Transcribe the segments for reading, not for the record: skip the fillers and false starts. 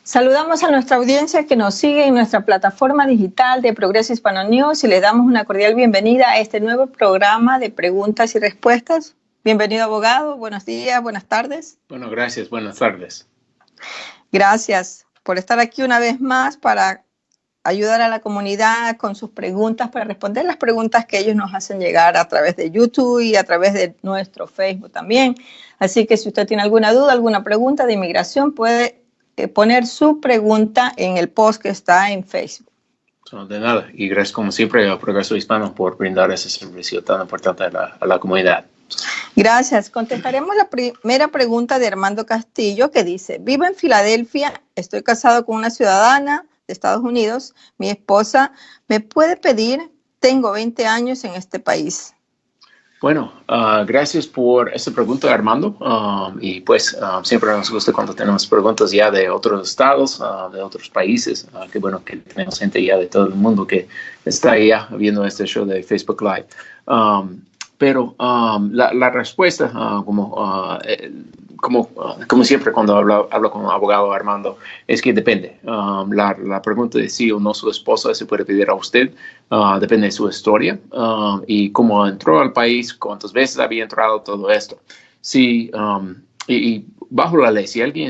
Saludamos a nuestra audiencia que nos sigue en nuestra plataforma digital de Progreso Hispano News y les damos una cordial bienvenida a este nuevo programa de preguntas y respuestas. Bienvenido, abogado. Buenos días, buenas tardes. Bueno, gracias. Buenas tardes. Gracias por estar aquí una vez más para ayudar a la comunidad con sus preguntas, para responder las preguntas que ellos nos hacen llegar a través de YouTube y a través de nuestro Facebook también. Así que si usted tiene alguna duda, alguna pregunta de inmigración, puede poner su pregunta en el post que está en Facebook. De nada. Y gracias como siempre a Progreso Hispano por brindar ese servicio tan importante a la comunidad. Gracias. Contestaremos la primera pregunta de Armando Castillo que dice, vivo en Filadelfia, estoy casado con una ciudadana de Estados Unidos, mi esposa me puede pedir, tengo 20 años en este país. Bueno, gracias por esa pregunta, Armando. Y pues siempre nos gusta cuando tenemos preguntas ya de otros estados, de otros países. Qué bueno que tenemos gente ya de todo el mundo que está ya viendo este show de Facebook Live. Pero la respuesta, como siempre cuando hablo con un abogado, Armando, es que depende. La pregunta de si o no su esposa se puede pedir a usted depende de su historia y cómo entró al país, cuántas veces había entrado, todo esto. Si, y bajo la ley, si alguien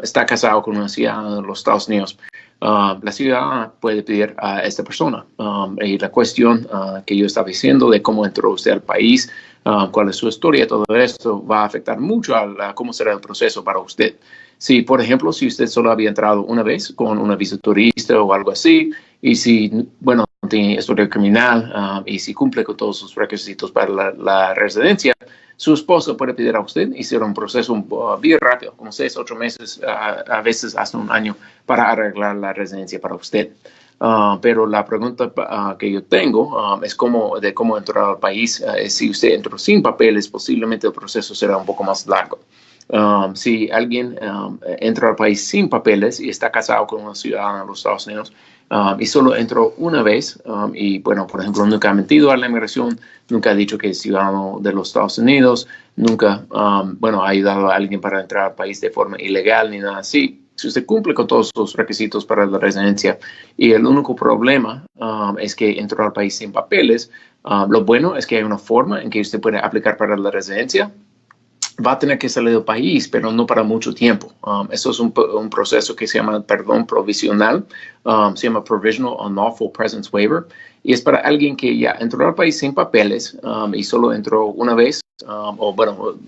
está casado con una ciudadana de los Estados Unidos, la ciudadana puede pedir a esta persona. Y la cuestión que yo estaba diciendo de cómo entró usted al país, cuál es su historia, todo esto va a afectar mucho a cómo será el proceso para usted. Si, por ejemplo, si usted solo había entrado una vez con una visa turista o algo así, y si, bueno, tiene historia criminal y si cumple con todos sus requisitos para la residencia, su esposo puede pedir a usted y será un proceso bien rápido, como 6, 8 meses, a veces hasta un año, para arreglar la residencia para usted. Pero la pregunta que yo tengo es cómo entrar al país. Si usted entró sin papeles, posiblemente el proceso será un poco más largo. Si alguien entra al país sin papeles y está casado con una ciudadana de los Estados Unidos y solo entró una vez y, bueno, por ejemplo, nunca ha mentido a la inmigración, nunca ha dicho que es ciudadano de los Estados Unidos, nunca, ha ayudado a alguien para entrar al país de forma ilegal ni nada así. Si usted cumple con todos los requisitos para la residencia y el único problema es que entró al país sin papeles, lo bueno es que hay una forma en que usted puede aplicar para la residencia. Va a tener que salir del país, pero no para mucho tiempo. Eso es un proceso que se llama perdón provisional, se llama Provisional Unlawful Presence Waiver, y es para alguien que ya entró al país sin papeles y solo entró una vez,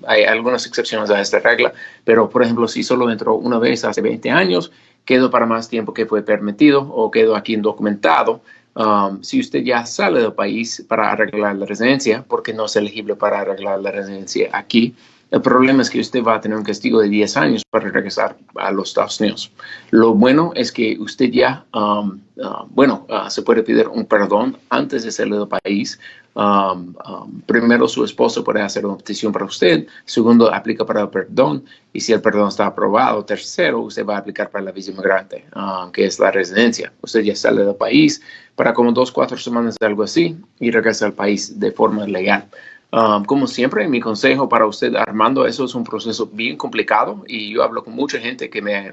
hay algunas excepciones a esta regla, pero por ejemplo, si solo entró una vez hace 20 años, quedó para más tiempo que fue permitido o quedó aquí indocumentado. Si usted ya sale del país para arreglar la residencia, porque no es elegible para arreglar la residencia aquí, el problema es que usted va a tener un castigo de 10 años para regresar a los Estados Unidos. Lo bueno es que usted ya, se puede pedir un perdón antes de salir del país. Primero, su esposo puede hacer una petición para usted. Segundo, aplica para el perdón. Y si el perdón está aprobado, tercero, usted va a aplicar para la visa inmigrante, que es la residencia. Usted ya sale del país para como 2, 4 semanas de algo así y regresa al país de forma legal. Como siempre, mi consejo para usted, Armando, eso es un proceso bien complicado y yo hablo con mucha gente que me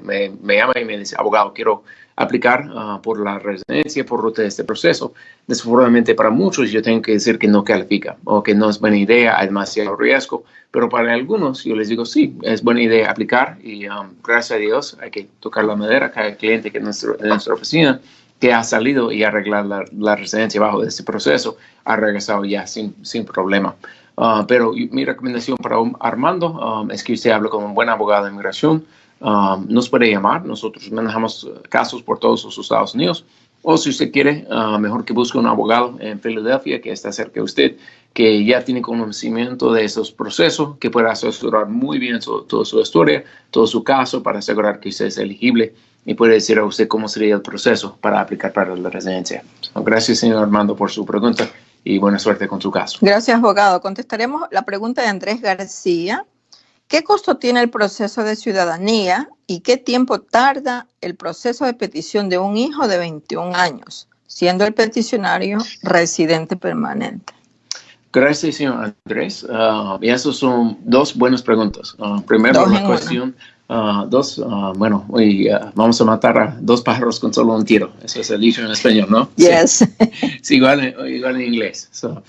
llama y me dice, abogado, quiero aplicar por la residencia, por ruta de este proceso. Desafortunadamente para muchos yo tengo que decir que no califica o que no es buena idea, hay demasiado riesgo, pero para algunos yo les digo, sí, es buena idea aplicar y gracias a Dios hay que tocar la madera, cada cliente que en nuestra oficina que ha salido y arreglar la residencia bajo este proceso, ha regresado ya sin problema. Pero mi recomendación para Armando es que usted hable con un buen abogado de inmigración. Nos puede llamar, nosotros manejamos casos por todos los Estados Unidos. O si usted quiere, mejor que busque un abogado en Filadelfia que está cerca de usted, que ya tiene conocimiento de esos procesos, que pueda asesorar muy bien toda su historia, todo su caso para asegurar que usted es elegible y puede decir a usted cómo sería el proceso para aplicar para la residencia. Gracias, señor Armando, por su pregunta y buena suerte con su caso. Gracias, abogado. Contestaremos la pregunta de Andrés García. ¿Qué costo tiene el proceso de ciudadanía y qué tiempo tarda el proceso de petición de un hijo de 21 años, siendo el peticionario residente permanente? Gracias, señor Andrés. Y esas son 2 buenas preguntas. Primero, la cuestión vamos a matar a dos pájaros con solo un tiro. Eso es el dicho en español, ¿no? Yes. Sí, igual en inglés. Señor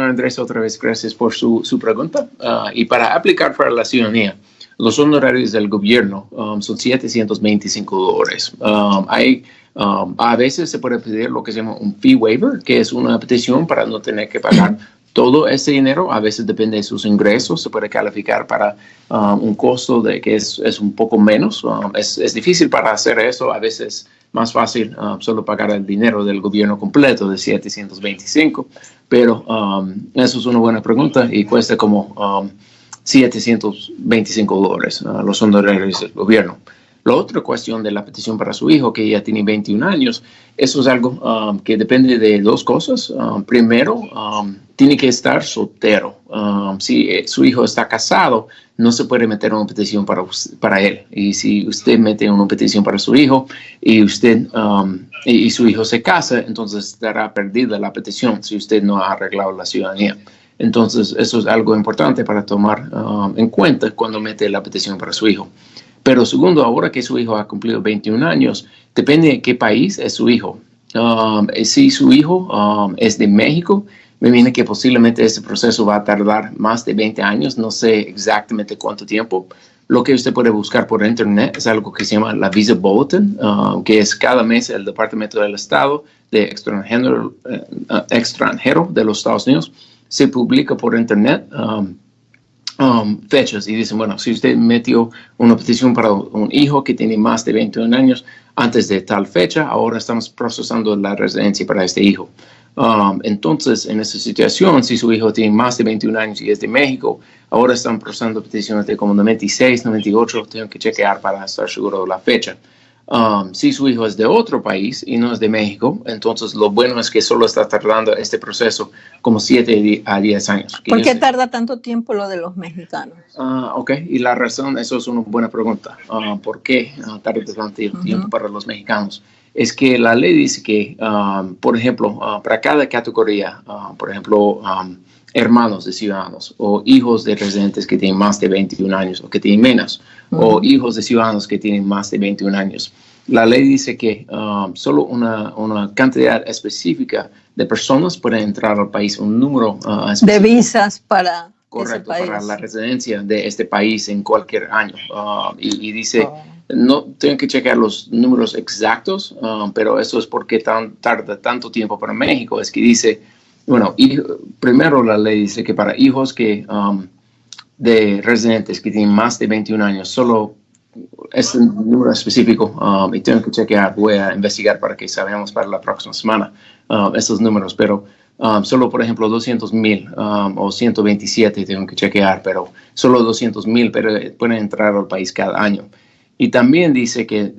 Andrés, otra vez gracias por su pregunta. Y para aplicar para la ciudadanía, los honorarios del gobierno son $725. A veces se puede pedir lo que se llama un fee waiver, que es una petición para no tener que pagar todo ese dinero. A veces depende de sus ingresos, se puede calificar para un costo que es un poco menos. Es difícil para hacer eso, a veces más fácil solo pagar el dinero del gobierno completo de 725, pero eso es una buena pregunta y cuesta como $725 los honorarios del gobierno. La otra cuestión de la petición para su hijo, que ya tiene 21 años, eso es algo que depende de dos cosas. Primero, tiene que estar soltero. Si su hijo está casado, no se puede meter una petición para él. Y si usted mete una petición para su hijo y y su hijo se casa, entonces estará perdida la petición si usted no ha arreglado la ciudadanía. Entonces, eso es algo importante para tomar en cuenta cuando mete la petición para su hijo. Pero segundo, ahora que su hijo ha cumplido 21 años, depende de qué país es su hijo. Si su hijo es de México, me viene que posiblemente este proceso va a tardar más de 20 años, no sé exactamente cuánto tiempo. Lo que usted puede buscar por internet es algo que se llama la Visa Bulletin, que es cada mes el Departamento del Estado de extranjero de los Estados Unidos. Se publica por internet fechas y dicen, bueno, si usted metió una petición para un hijo que tiene más de 21 años antes de tal fecha, ahora estamos procesando la residencia para este hijo. Entonces, en esa situación, si su hijo tiene más de 21 años y es de México, ahora están procesando peticiones de como 96, 98, tengo que chequear para estar seguro de la fecha. Si su hijo es de otro país y no es de México, entonces lo bueno es que solo está tardando este proceso como 7 a 10 años. ¿Por qué tarda tanto tiempo lo de los mexicanos? Ok, y la razón, eso es una buena pregunta. ¿Por qué tarda tanto tiempo para los mexicanos? Es que la ley dice que, por ejemplo, para cada categoría, por ejemplo, hermanos de ciudadanos o hijos de residentes que tienen más de 21 años o que tienen menos, o hijos de ciudadanos que tienen más de 21 años. La ley dice que solo una cantidad específica de personas pueden entrar al país, un número de visas para correcto, ese país, para la residencia de este país en cualquier año. Y dice, no tengo que checar los números exactos, pero eso es porque tarda tanto tiempo para México. Es que dice, bueno, primero la ley dice que para hijos de residentes que tienen más de 21 años, solo este número específico, y tengo que chequear, voy a investigar para que sabemos para la próxima semana estos números, pero solo, por ejemplo, 200,000 o 127 tengo que chequear, pero solo 200,000 pueden entrar al país cada año. Y también dice que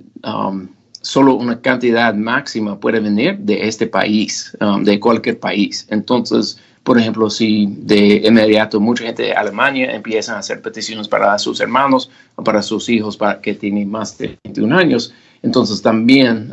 solo una cantidad máxima puede venir de este país, de cualquier país. Entonces, por ejemplo, si de inmediato mucha gente de Alemania empieza a hacer peticiones para sus hermanos o para sus hijos que tienen más de 21 años, entonces también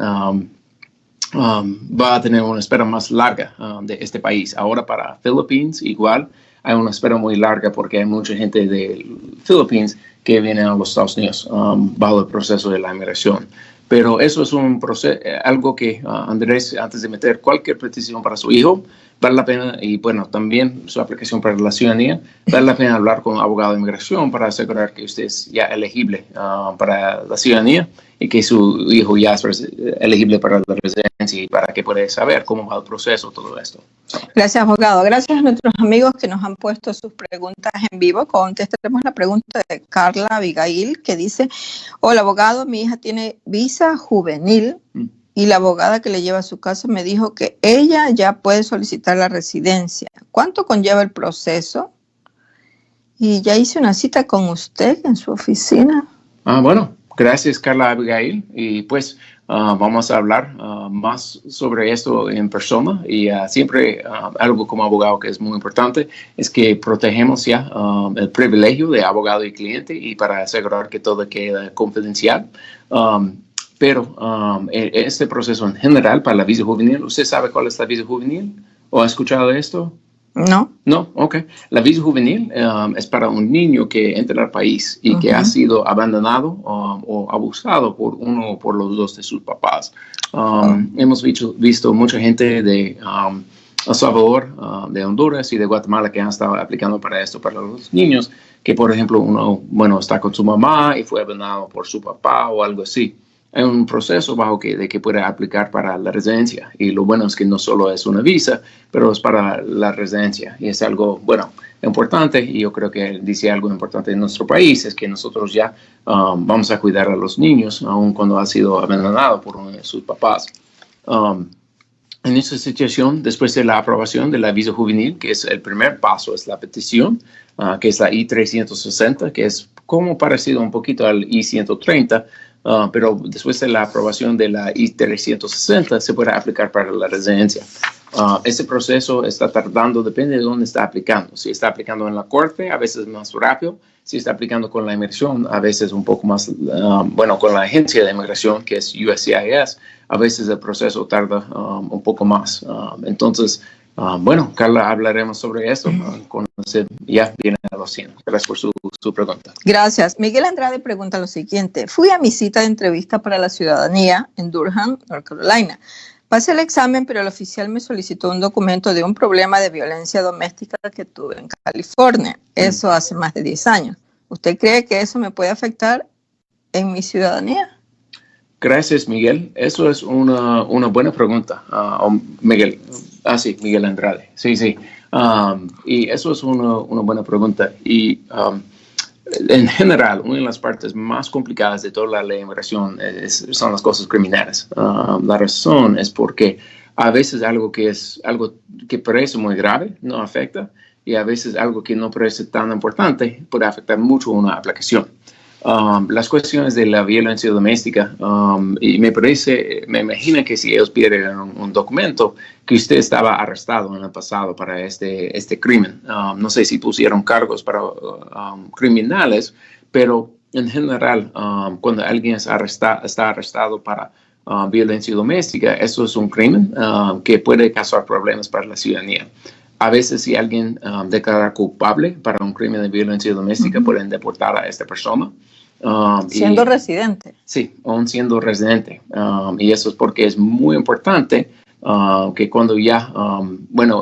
va a tener una espera más larga de este país. Ahora para Philippines igual hay una espera muy larga porque hay mucha gente de Philippines que viene a los Estados Unidos bajo el proceso de la inmigración. Pero eso es un proceso, algo que Andrés, antes de meter cualquier petición para su hijo, vale la pena, y bueno, también su aplicación para la ciudadanía, vale la pena hablar con un abogado de inmigración para asegurar que usted es ya elegible para la ciudadanía y que su hijo ya es elegible para la residencia y para que pueda saber cómo va el proceso, todo esto. Gracias, abogado. Gracias a nuestros amigos que nos han puesto sus preguntas en vivo. Contestaremos la pregunta de Carla Abigail, que dice, hola, abogado, mi hija tiene visa juvenil y la abogada que le lleva a su casa me dijo que ella ya puede solicitar la residencia. ¿Cuánto conlleva el proceso? Y ya hice una cita con usted en su oficina. Bueno, gracias, Carla Abigail. Y pues vamos a hablar más sobre esto en persona. Y siempre algo como abogado que es muy importante es que protegemos ya el privilegio de abogado y cliente y para asegurar que todo quede confidencial. Pero este proceso en general para la visa juvenil, ¿usted sabe cuál es la visa juvenil? ¿O ha escuchado de esto? ¿No? No, ok. La visa juvenil es para un niño que entra al país y que ha sido abandonado o abusado por uno o por los dos de sus papás. Hemos visto mucha gente de El Salvador, de Honduras y de Guatemala que han estado aplicando para esto, para los niños, que por ejemplo uno, bueno, está con su mamá y fue abandonado por su papá o algo así. Hay un proceso de que puede aplicar para la residencia, y lo bueno es que no solo es una visa, pero es para la residencia, y es algo, bueno, importante, y yo creo que dice algo importante en nuestro país, es que nosotros ya vamos a cuidar a los niños, aun cuando ha sido abandonado por uno de sus papás. En esta situación, después de la aprobación de la visa juvenil, que es el primer paso, es la petición, que es la I-360, que es como parecido un poquito al I-130, pero después de la aprobación de la I-360 se puede aplicar para la residencia. Ese proceso está tardando, depende de dónde está aplicando. Si está aplicando en la corte, a veces más rápido. Si está aplicando con la inmigración, a veces un poco más, con la agencia de inmigración, que es USCIS, a veces el proceso tarda un poco más. Entonces, Carla, hablaremos sobre eso cuando se ya viene a los 100. Gracias por su pregunta. Gracias. Miguel Andrade pregunta lo siguiente. Fui a mi cita de entrevista para la ciudadanía en Durham, North Carolina. Pasé el examen, pero el oficial me solicitó un documento de un problema de violencia doméstica que tuve en California. Eso hace más de 10 años. ¿Usted cree que eso me puede afectar en mi ciudadanía? Gracias, Miguel. Eso es una buena pregunta. Miguel Andrade. Sí. Y eso es una buena pregunta. Y en general, una de las partes más complicadas de toda la ley de inmigración son las cosas criminales. La razón es porque a veces algo que parece muy grave no afecta, y a veces algo que no parece tan importante puede afectar mucho una aplicación. Las cuestiones de la violencia doméstica, y me imagino que si ellos piden un documento que usted estaba arrestado en el pasado para este crimen. No sé si pusieron cargos para criminales, pero en general, cuando alguien está arrestado para violencia doméstica, eso es un crimen que puede causar problemas para la ciudadanía. A veces, si alguien declara culpable para un crimen de violencia doméstica, pueden deportar a esta persona. Siendo residente. Sí, aún siendo residente. Y eso es porque es muy importante que cuando ya,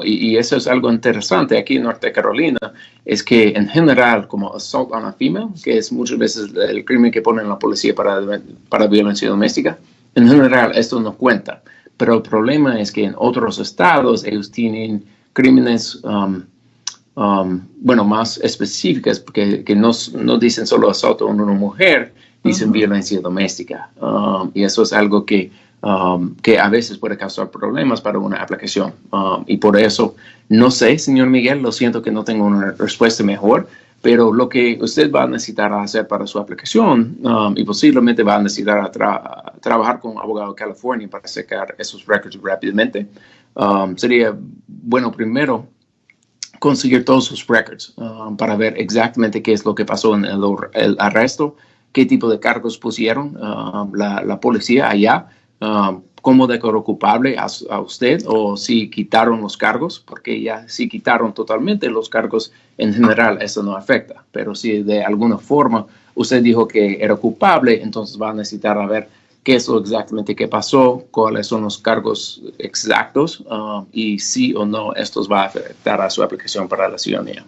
y eso es algo interesante aquí en Norte Carolina, es que en general, como assault on a female, que es muchas veces el crimen que ponen la policía para violencia doméstica, en general esto no cuenta. Pero el problema es que en otros estados ellos tienen crímenes más específicas, que no dicen solo asalto a una mujer, dicen violencia doméstica. Y eso es algo que a veces puede causar problemas para una aplicación. Y por eso, no sé, señor Miguel, lo siento que no tengo una respuesta mejor, pero lo que usted va a necesitar hacer para su aplicación, y posiblemente va a necesitar trabajar con un abogado de California para sacar esos records rápidamente, sería bueno primero conseguir todos sus records para ver exactamente qué es lo que pasó en el arresto, qué tipo de cargos pusieron la policía allá, cómo declaró culpable a usted, o si quitaron los cargos, porque ya si quitaron totalmente los cargos, en general eso no afecta. Pero si de alguna forma usted dijo que era culpable, entonces va a necesitar ver qué es exactamente que pasó, cuáles son los cargos exactos, y si o no estos va a afectar a su aplicación para la ciudadanía.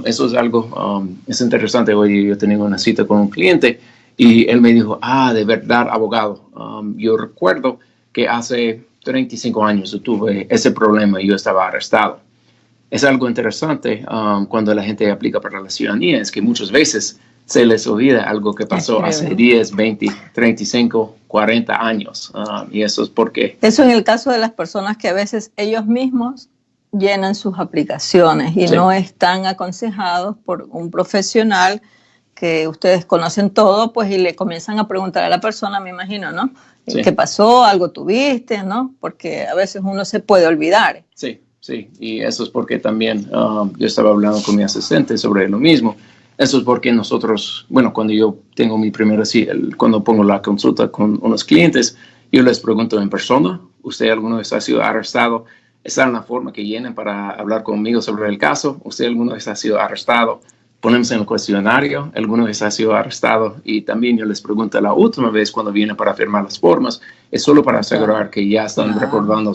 Eso es algo, es interesante. Hoy yo tenía una cita con un cliente y él me dijo, de verdad, abogado, yo recuerdo que hace 35 años yo tuve ese problema y yo estaba arrestado. Es algo interesante cuando la gente aplica para la ciudadanía, es que muchas veces se les olvida algo que pasó hace 10, 20, 35, 40 años. Y eso es porque... Eso en el caso de las personas que a veces ellos mismos llenan sus aplicaciones y no están aconsejados por un profesional que ustedes conocen todo, pues, y le comienzan a preguntar a la persona, me imagino, ¿no? Sí. ¿Qué pasó? ¿Algo tuviste? ¿No? Porque a veces uno se puede olvidar. Sí, y eso es porque también yo estaba hablando con mi asistente sobre lo mismo. Eso es porque nosotros, cuando yo tengo mi primera cita, cuando pongo la consulta con unos clientes, yo les pregunto en persona, ¿usted alguna vez ha sido arrestado está en la forma que llenen para hablar conmigo sobre el caso. Usted alguna vez ha sido arrestado. Ponemos en el cuestionario, alguna vez ha sido arrestado, y también yo les pregunto la última vez cuando vienen para firmar las formas, es solo para asegurar que ya están recordando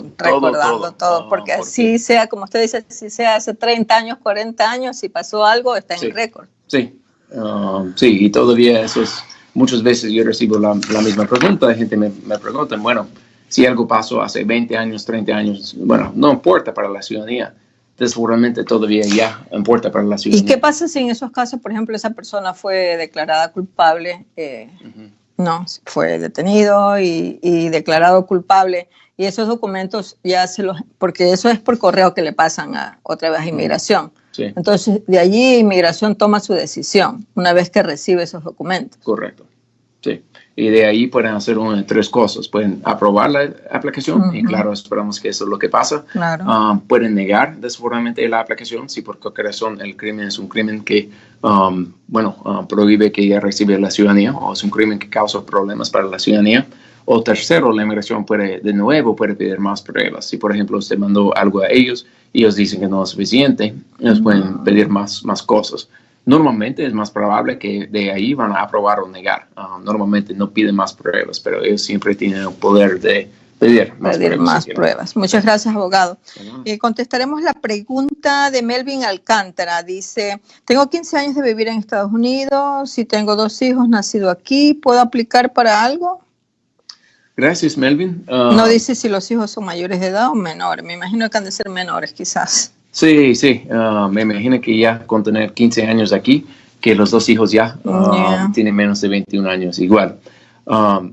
todo, porque así sea, como usted dice, si sea hace 30 años, 40 años, si pasó algo, está en récord. Sí, sí, y todavía eso es, muchas veces yo recibo la misma pregunta, la gente me pregunta, bueno, si algo pasó hace 20 años, 30 años, bueno, no importa para la ciudadanía. Seguramente todavía ya importa para la ciudadanía. ¿Y qué pasa si en esos casos, por ejemplo, esa persona fue declarada culpable, no, fue detenido y declarado culpable, y esos documentos ya porque eso es por correo que le pasan otra vez a inmigración? Sí. Entonces, de allí inmigración toma su decisión una vez que recibe esos documentos. Correcto. Sí. Y de ahí pueden hacer una de tres cosas. Pueden aprobar la aplicación, y claro, esperamos que eso es lo que pasa. Claro. Pueden negar desafortunadamente la aplicación si por cualquier razón el crimen es un crimen que, prohíbe que ella reciba la ciudadanía, o es un crimen que causa problemas para la ciudadanía. O tercero, la inmigración puede pedir más pruebas. Si, por ejemplo, usted mandó algo a ellos y ellos dicen que no es suficiente, ellos pueden pedir más cosas. Normalmente es más probable que de ahí van a aprobar o negar. Normalmente no piden más pruebas, pero ellos siempre tienen el poder de pedir más pruebas. Muchas gracias, abogado. Contestaremos la pregunta de Melvin Alcántara. Dice, tengo 15 años de vivir en Estados Unidos y tengo 2 hijos nacidos aquí. ¿Puedo aplicar para algo? Gracias, Melvin. No dice si los hijos son mayores de edad o menores. Me imagino que han de ser menores, quizás. Sí. Me imagino que ya con tener 15 años aquí, que los 2 hijos ya tienen menos de 21 años igual.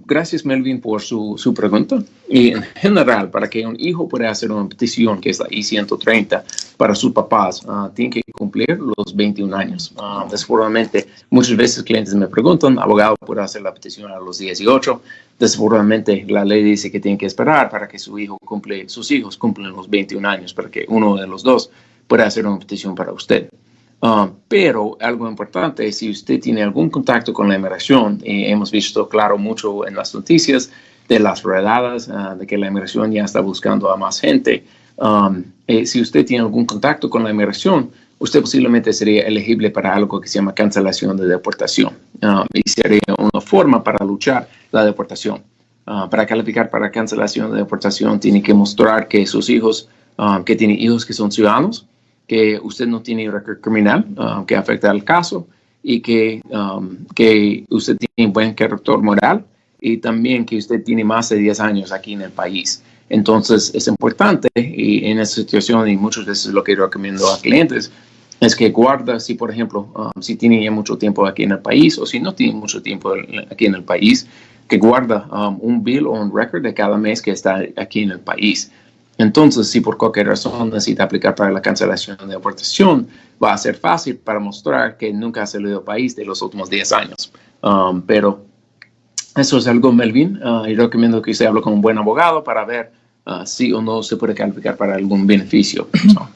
Gracias, Melvin, por su pregunta. Y en general, para que un hijo pueda hacer una petición, que es la I-130, para sus papás, tiene que cumplir los 21 años. Desafortunadamente, muchas veces clientes me preguntan, abogado, ¿puede hacer la petición a los 18? Desafortunadamente, la ley dice que tiene que esperar para que sus hijos cumplan los 21 años, para que uno de los dos pueda hacer una petición para usted. Pero algo importante es si usted tiene algún contacto con la inmigración, y hemos visto claro mucho en las noticias de las redadas, de que la inmigración ya está buscando a más gente. Si usted tiene algún contacto con la inmigración, usted posiblemente sería elegible para algo que se llama cancelación de deportación, y sería una forma para luchar la deportación. Para calificar para cancelación de deportación, tiene que mostrar que sus hijos, que tiene hijos que son ciudadanos, que usted no tiene récord criminal que afecta al caso, y que usted tiene buen carácter moral, y también que usted tiene más de 10 años aquí en el país. Entonces es importante, y en esa situación, y muchas veces lo que recomiendo a clientes, es que guarda, si por ejemplo, si tiene ya mucho tiempo aquí en el país, o si no tiene mucho tiempo aquí en el país, que guarda un bill o un record de cada mes que está aquí en el país. Entonces, si por cualquier razón necesita aplicar para la cancelación de deportación, va a ser fácil para mostrar que nunca ha salido del país de los últimos 10 años. Pero eso es algo, Melvin, y recomiendo que usted hable con un buen abogado para ver si o no se puede calificar para algún beneficio.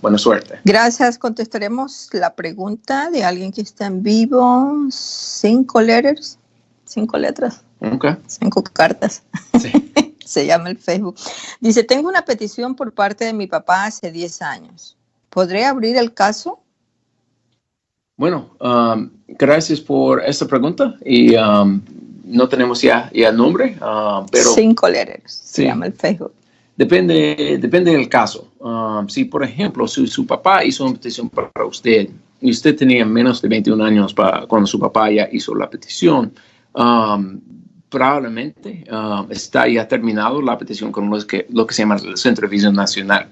Buena suerte. Gracias. Contestaremos la pregunta de alguien que está en vivo. 5 letras. Okay. 5 cartas. Sí. Se llama el Facebook. Dice, tengo una petición por parte de mi papá hace 10 años. ¿Podré abrir el caso? Bueno, gracias por esta pregunta. Y no tenemos ya nombre, pero... 5 letras. Sí. Se llama el Facebook. Depende del caso. Si, por ejemplo, su papá hizo una petición para usted y usted tenía menos de 21 años cuando su papá ya hizo la petición, probablemente está ya terminado la petición con lo que se llama el Centro de Visión Nacional.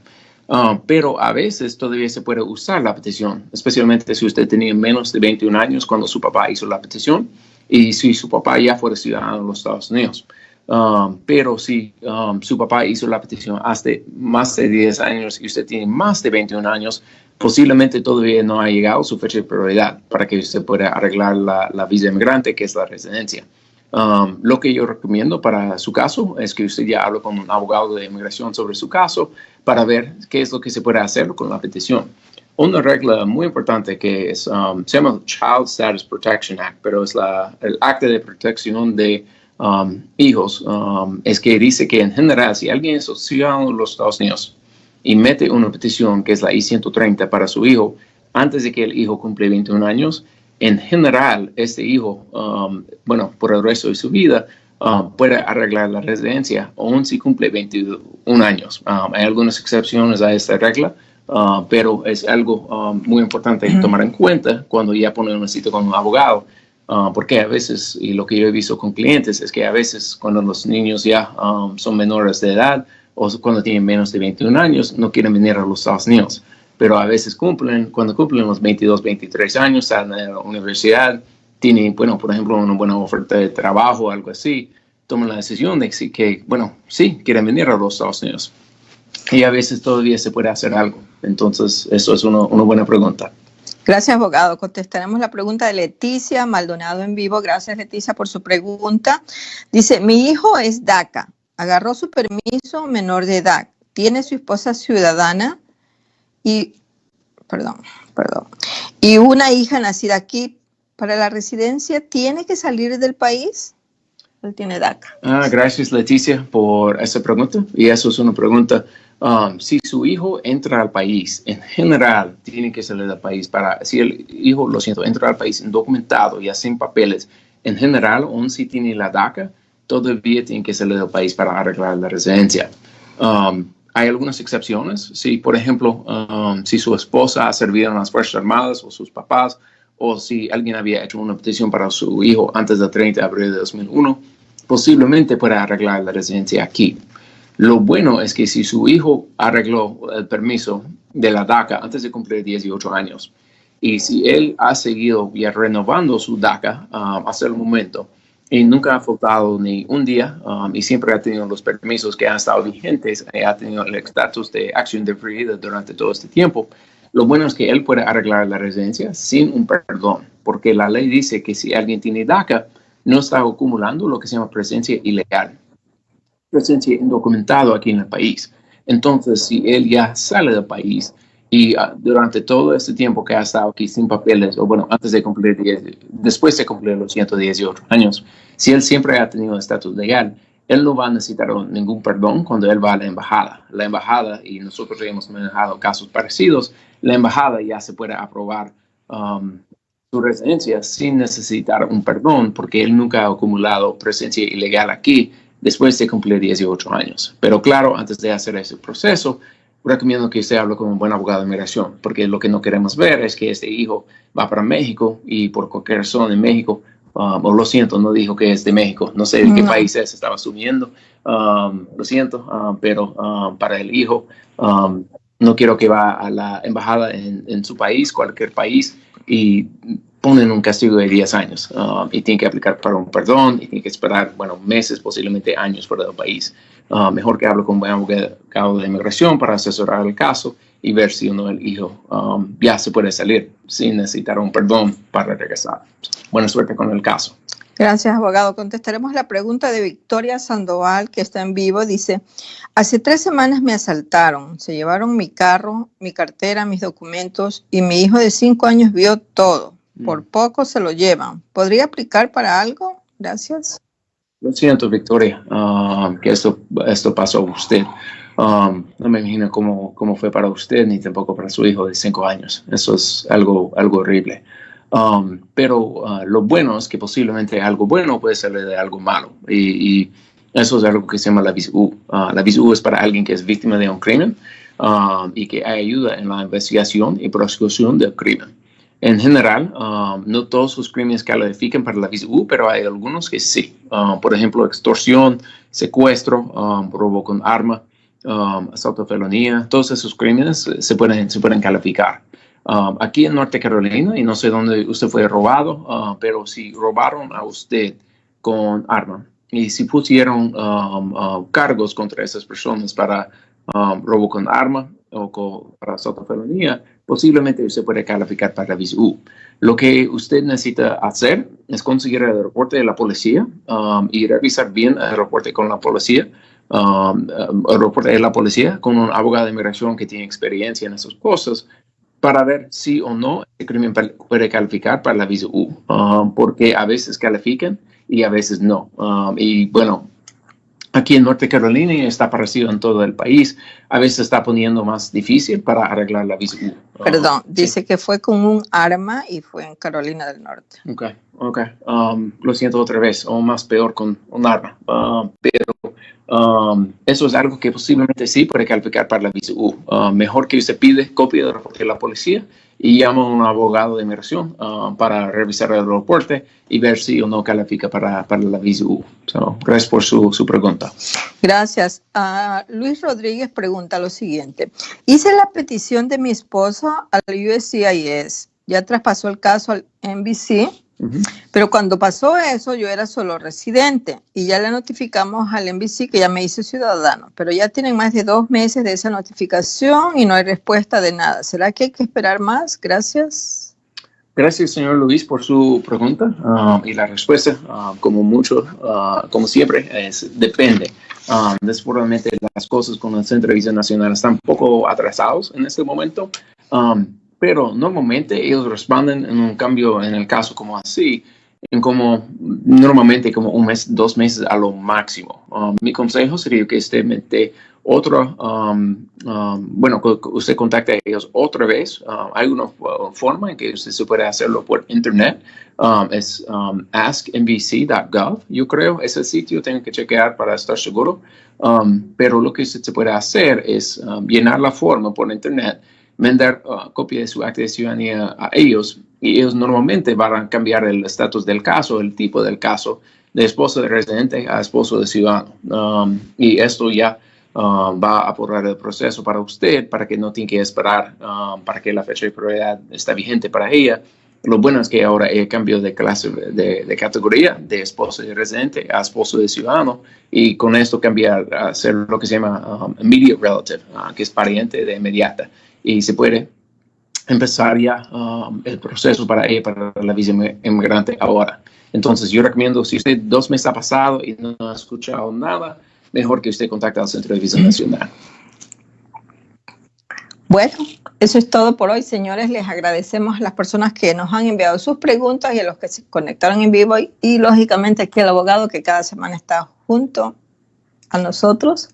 Pero a veces todavía se puede usar la petición, especialmente si usted tenía menos de 21 años cuando su papá hizo la petición, y si su papá ya fuera ciudadano de los Estados Unidos. Pero si su papá hizo la petición hace más de 10 años y usted tiene más de 21 años, posiblemente todavía no ha llegado su fecha de prioridad para que usted pueda arreglar la visa inmigrante, que es la residencia. Lo que yo recomiendo para su caso es que usted ya hable con un abogado de inmigración sobre su caso para ver qué es lo que se puede hacer con la petición. Una regla muy importante que es, se llama Child Status Protection Act, pero es el acta de protección de hijos, es que dice que en general si alguien es ciudadano de los Estados Unidos y mete una petición que es la I-130 para su hijo antes de que el hijo cumple 21 años, en general, este hijo, por el resto de su vida, puede arreglar la residencia, aun si cumple 21 años. Hay algunas excepciones a esta regla, pero es algo muy importante tomar en cuenta cuando ya pone una cita con un abogado, porque a veces, y lo que yo he visto con clientes, es que a veces cuando los niños ya son menores de edad o cuando tienen menos de 21 años, no quieren venir a los Estados Unidos. Pero a veces cuando cumplen los 22, 23 años, están en la universidad, tienen, por ejemplo, una buena oferta de trabajo o algo así, toman la decisión de que, sí, quieren venir a los Estados Unidos. Y a veces todavía se puede hacer algo. Entonces, eso es una buena pregunta. Gracias, abogado. Contestaremos la pregunta de Leticia Maldonado en vivo. Gracias, Leticia, por su pregunta. Dice, mi hijo es DACA. Agarró su permiso menor de edad. Tiene su esposa ciudadana y una hija nacida aquí. Para la residencia, ¿tiene que salir del país? Él tiene DACA. Gracias, Leticia, por esa pregunta. Y eso es una pregunta. Si su hijo entra al país, en general, tiene que salir del país. Si el hijo, entra al país indocumentado, ya sin papeles, en general, aun si tiene la DACA, todavía tiene que salir del país para arreglar la residencia. Hay algunas excepciones. Si, por ejemplo, si su esposa ha servido en las Fuerzas Armadas o sus papás, o si alguien había hecho una petición para su hijo antes del 30 de abril de 2001, posiblemente pueda arreglar la residencia aquí. Lo bueno es que si su hijo arregló el permiso de la DACA antes de cumplir 18 años, y si él ha seguido ya renovando su DACA hasta el momento, y nunca ha faltado ni un día, y siempre ha tenido los permisos que han estado vigentes, y ha tenido el estatus de acción deferida durante todo este tiempo, lo bueno es que él puede arreglar la residencia sin un perdón, porque la ley dice que si alguien tiene DACA, no está acumulando lo que se llama presencia ilegal, presencia indocumentado aquí en el país. Entonces, si él ya sale del país y durante todo este tiempo que ha estado aquí sin papeles, o antes de después de cumplir los 118 años, si él siempre ha tenido estatus legal, él no va a necesitar ningún perdón cuando él va a la embajada. La embajada, y nosotros hemos manejado casos parecidos, la embajada ya se puede aprobar su residencia sin necesitar un perdón, porque él nunca ha acumulado presencia ilegal aquí después de cumplir 18 años. Pero claro, antes de hacer ese proceso, recomiendo que usted hable con un buen abogado de inmigración, porque lo que no queremos ver es que este hijo va para México y por cualquier razón en México, o lo siento, no dijo que es de México, no sé de qué país es, estaba asumiendo, lo siento, pero para el hijo, no quiero que va a la embajada en su país, cualquier país, y ponen un castigo de 10 años y tiene que aplicar para un perdón y tiene que esperar, meses, posiblemente años fuera del país. Mejor que hable con un buen abogado de inmigración para asesorar el caso y ver si el hijo ya se puede salir sin necesitar un perdón para regresar. Buena suerte con el caso. Gracias, abogado. Contestaremos la pregunta de Victoria Sandoval, que está en vivo. Dice, hace 3 semanas me asaltaron, se llevaron mi carro, mi cartera, mis documentos y mi hijo de 5 años vio todo. Por poco se lo llevan. ¿Podría aplicar para algo? Gracias. Lo siento, Victoria, que esto pasó a usted. No me imagino cómo fue para usted, ni tampoco para su hijo de 5 años. Eso es algo horrible. Pero lo bueno es que posiblemente algo bueno puede salir de algo malo. Y eso es algo que se llama la visa U. La visa U es para alguien que es víctima de un crimen y que ayuda en la investigación y prosecución del crimen. En general, no todos los crímenes califican para la visa U, pero hay algunos que sí. Por ejemplo, extorsión, secuestro, robo con arma, asalto a felonía, todos esos crímenes se pueden calificar. Aquí en Norte Carolina, y no sé dónde usted fue robado, pero si robaron a usted con arma y si pusieron cargos contra esas personas para robo con arma o para asalto a felonía, posiblemente usted puede calificar para la visa U. Lo que usted necesita hacer es conseguir el reporte de la policía y revisar bien el reporte con la policía, el reporte de la policía con un abogado de inmigración que tiene experiencia en esas cosas para ver si o no el crimen puede calificar para la visa U, porque a veces califican y a veces no. aquí en Norte Carolina y está parecido en todo el país. A veces está poniendo más difícil para arreglar la visa U. Perdón, dice Sí. que fue con un arma y fue en Carolina del Norte. Ok. Lo siento otra vez, o más peor con un arma. Pero eso es algo que posiblemente sí puede calificar para la visa U. Mejor que usted pide copia del reporte de la policía y llama a un abogado de inmigración para revisar el reporte y ver si o no califica para la visa U. Gracias por su pregunta. Gracias. Luis Rodríguez pregunta lo siguiente. Hice la petición de mi esposo al USCIS. Ya traspasó el caso al NBC. Pero cuando pasó eso, yo era solo residente y ya le notificamos al NBC que ya me hice ciudadano, pero ya tienen más de 2 meses de esa notificación y no hay respuesta de nada. ¿Será que hay que esperar más? Gracias. Gracias, señor Luis, por su pregunta. Y la respuesta, como siempre, depende. Desafortunadamente, las cosas con el Centro de Visa Nacional están un poco atrasados en este momento. Pero normalmente ellos responden en un cambio en el caso como así, normalmente como 1 mes, 2 meses a lo máximo. Mi consejo sería que usted mete usted contacte a ellos otra vez. Hay una forma en que usted se puede hacerlo por internet. Es asknbc.gov, yo creo, ese sitio tengo que chequear para estar seguro. Pero lo que usted se puede hacer es llenar la forma por internet, mandar copia de su acta de ciudadanía a ellos y ellos normalmente van a cambiar el estatus del caso, el tipo del caso, de esposo de residente a esposo de ciudadano. Y esto ya va a apurar el proceso para usted, para que no tenga que esperar para que la fecha de prioridad esté vigente para ella. Lo bueno es que ahora hay cambio de clase, de categoría, de esposo de residente a esposo de ciudadano, y con esto cambia a ser lo que se llama immediate relative, que es pariente de inmediata. Y se puede empezar ya el proceso para ella, para la visa inmigrante ahora. Entonces, yo recomiendo, si usted 2 meses ha pasado y no ha escuchado nada, mejor que usted contacte al Centro de Visa Nacional. Bueno, eso es todo por hoy, señores. Les agradecemos a las personas que nos han enviado sus preguntas y a los que se conectaron en vivo y lógicamente aquí al abogado que cada semana está junto a nosotros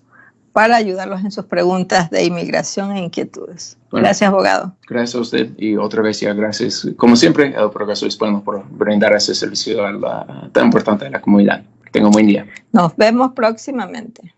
para ayudarlos en sus preguntas de inmigración e inquietudes. Bueno, gracias, abogado. Gracias a usted y otra vez ya gracias, como siempre, al profesor Hispano por brindar ese servicio tan importante a la comunidad. Que tenga un buen día. Nos vemos próximamente.